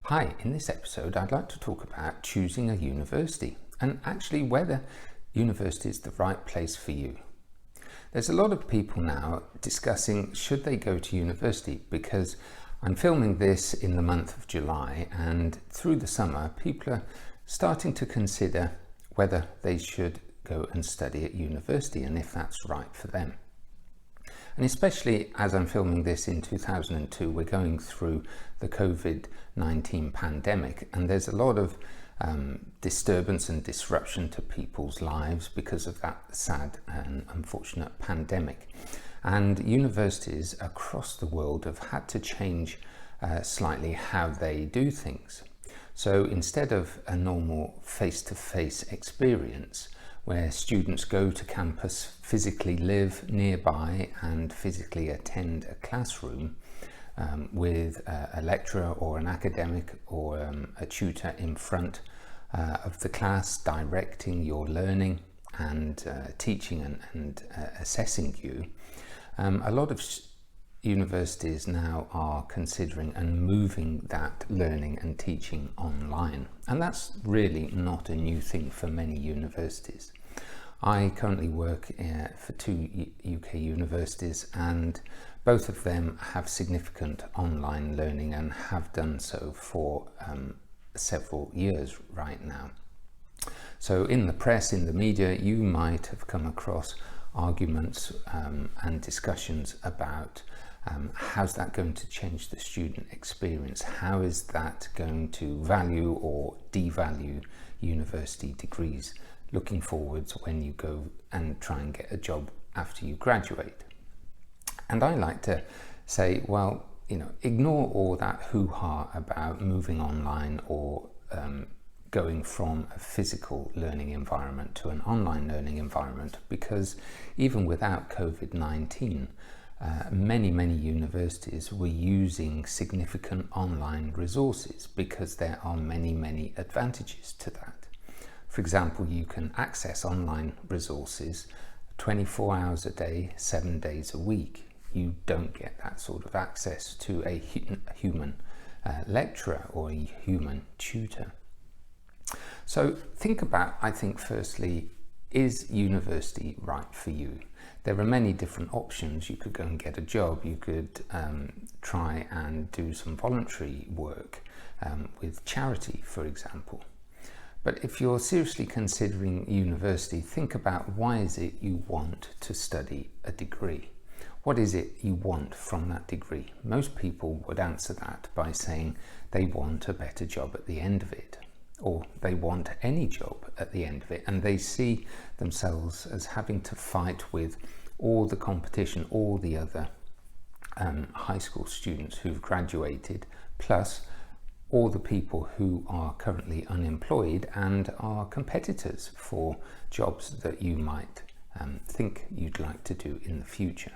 Hi, in this episode I'd like to talk about choosing a university and actually whether university is the right place for you. There's a lot of people now discussing should they go to university, because I'm filming this in the month of July, and through the summer people are starting to consider whether they should go and study at university and if that's right for them. And especially as I'm filming this in 2002, we're going through the COVID-19 pandemic, and there's a lot of disturbance and disruption to people's lives because of that sad and unfortunate pandemic. And universities across the world have had to change slightly how they do things. So instead of a normal face-to-face experience, where students go to campus, physically live nearby and physically attend a classroom with a lecturer or an academic or a tutor in front of the class directing your learning and teaching and assessing you. A lot of universities now are considering and moving that learning and teaching online, and that's really not a new thing for many universities. I currently work for two UK universities, and both of them have significant online learning and have done so for several years right now. So in the press, in the media, you might have come across arguments and discussions about how's that going to change the student experience? How is that going to value or devalue university degrees looking forwards when you go and try and get a job after you graduate? And I like to say, well, ignore all that hoo-ha about moving online or going from a physical learning environment to an online learning environment, because even without COVID-19, many universities were using significant online resources because there are many advantages to that. For example, you can access online resources 24 hours a day, 7 days a week. You don't get that sort of access to a human lecturer or a human tutor. So think about, I think, firstly, is university right for you? There are many different options. You could go and get a job. You could try and do some voluntary work with charity, for example. But if you're seriously considering university, think about why is it you want to study a degree? What is it you want from that degree? Most people would answer that by saying they want a better job at the end of it, or they want any job at the end of it, and they see themselves as having to fight with all the competition, all the other high school students who've graduated, plus all the people who are currently unemployed and are competitors for jobs that you might think you'd like to do in the future.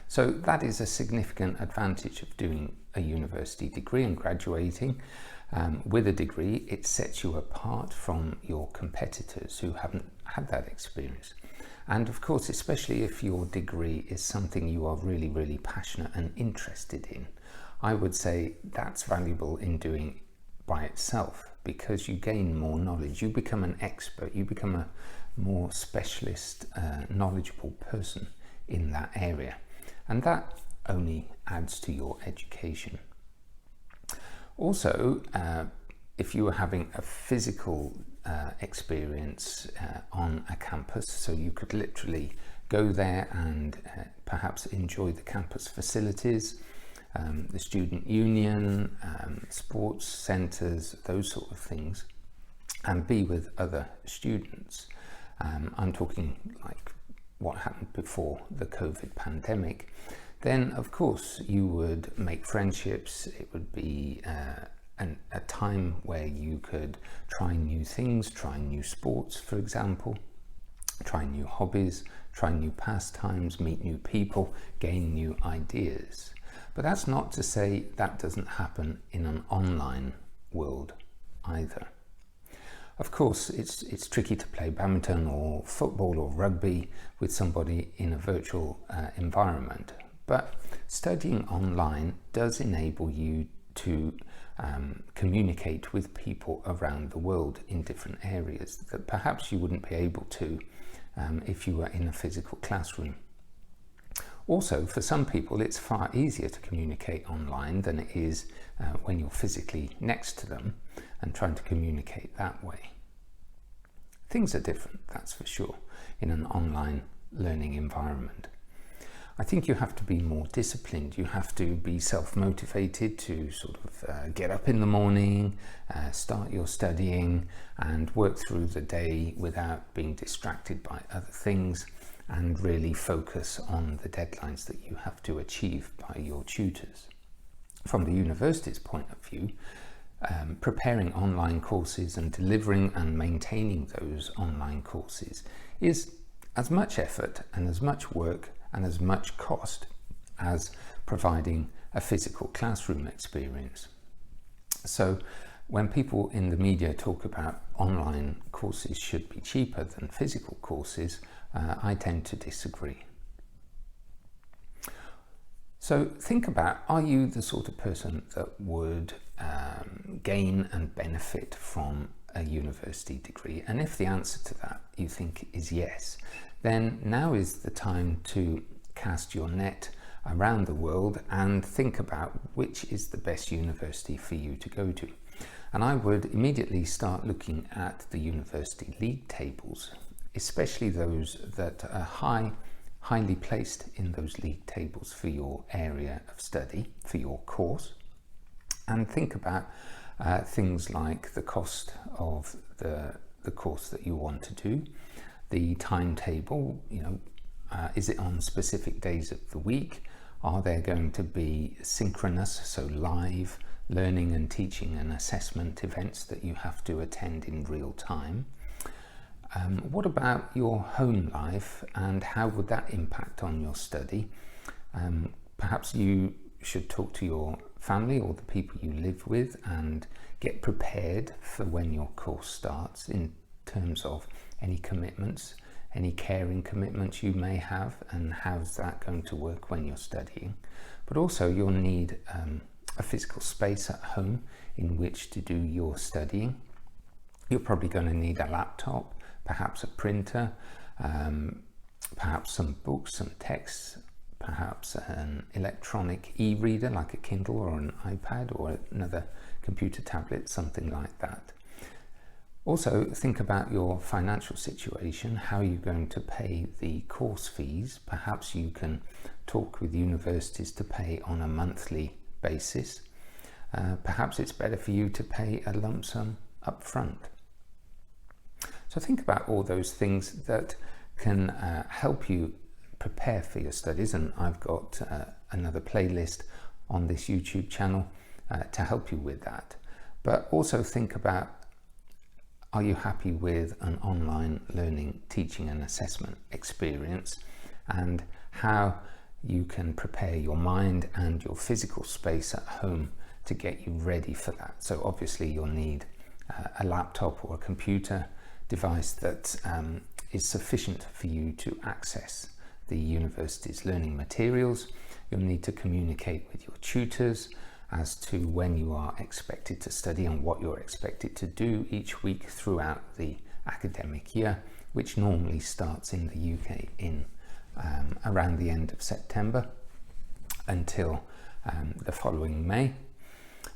So that is a significant advantage of doing a university degree and graduating with a degree. It sets you apart from your competitors who haven't had that experience. And of course, especially if your degree is something you are really passionate and interested in, I would say that's valuable in doing by itself, because you gain more knowledge, you become an expert, you become a more specialist, knowledgeable person in that area. And that only adds to your education. Also, if you were having a physical experience on a campus, so you could literally go there and perhaps enjoy the campus facilities, the student union, sports centres, those sort of things, and be with other students. I'm talking like what happened before the COVID pandemic. Then of course you would make friendships. It would be a time where you could try new things, try new sports, for example, try new hobbies, try new pastimes, meet new people, gain new ideas. But that's not to say that doesn't happen in an online world either. Of course, it's tricky to play badminton or football or rugby with somebody in a virtual environment, but studying online does enable you to communicate with people around the world in different areas that perhaps you wouldn't be able to if you were in a physical classroom. Also, for some people, it's far easier to communicate online than it is when you're physically next to them and trying to communicate that way. Things are different, that's for sure, in an online learning environment. I think you have to be more disciplined. You have to be self-motivated to sort of get up in the morning, start your studying and work through the day without being distracted by other things, and really focus on the deadlines that you have to achieve by your tutors. From the university's point of view, preparing online courses and delivering and maintaining those online courses is as much effort and as much work and as much cost as providing a physical classroom experience. So when people in the media talk about online courses should be cheaper than physical courses, I tend to disagree. So think about, are you the sort of person that would gain and benefit from a university degree? And if the answer to that you think is yes, then now is the time to cast your net around the world and think about which is the best university for you to go to. And I would immediately start looking at the university league tables, especially those that are highly placed in those league tables for your area of study, for your course, and think about things like the cost of the course that you want to do, the timetable, is it on specific days of the week? Are there going to be synchronous, so live learning and teaching and assessment events that you have to attend in real time? What about your home life and how would that impact on your study? Perhaps you should talk to your family or the people you live with and get prepared for when your course starts in terms of any commitments, any caring commitments you may have, and how's that going to work when you're studying. But also you'll need a physical space at home in which to do your studying. You're probably going to need a laptop, perhaps a printer, perhaps some books, some texts, perhaps an electronic e-reader like a Kindle or an iPad or another computer tablet, something like that. Also think about your financial situation. How are you going to pay the course fees? Perhaps you can talk with universities to pay on a monthly basis. Perhaps it's better for you to pay a lump sum up front. So think about all those things that can help you prepare for your studies, and I've got another playlist on this YouTube channel to help you with that. But also think about, are you happy with an online learning, teaching and assessment experience, and how you can prepare your mind and your physical space at home to get you ready for that. So obviously you'll need a laptop or a computer device that is sufficient for you to access the university's learning materials. You'll need to communicate with your tutors as to when you are expected to study and what you're expected to do each week throughout the academic year, which normally starts in the UK in around the end of September until the following May.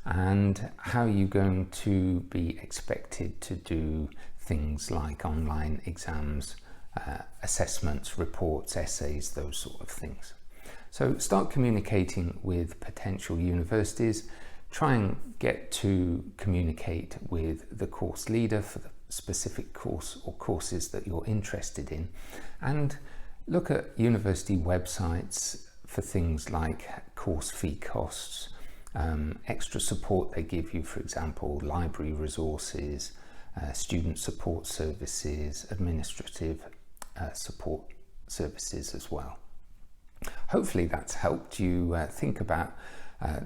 And how are you going to be expected to do things like online exams, assessments, reports, essays, those sort of things. So start communicating with potential universities. Try and get to communicate with the course leader for the specific course or courses that you're interested in, and look at university websites for things like course fee costs, extra support they give you, for example, library resources, student support services, administrative support services as well. Hopefully that's helped you think about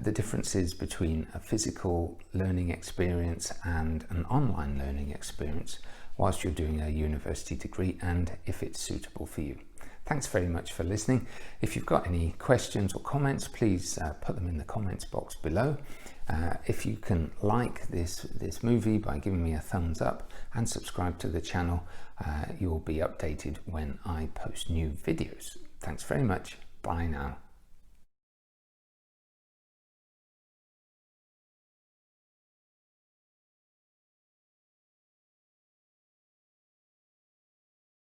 the differences between a physical learning experience and an online learning experience whilst you're doing a university degree, and if it's suitable for you. Thanks very much for listening. If you've got any questions or comments, please put them in the comments box below. If you can like this movie by giving me a thumbs up and subscribe to the channel, you'll be updated when I post new videos. Thanks very much. Bye now.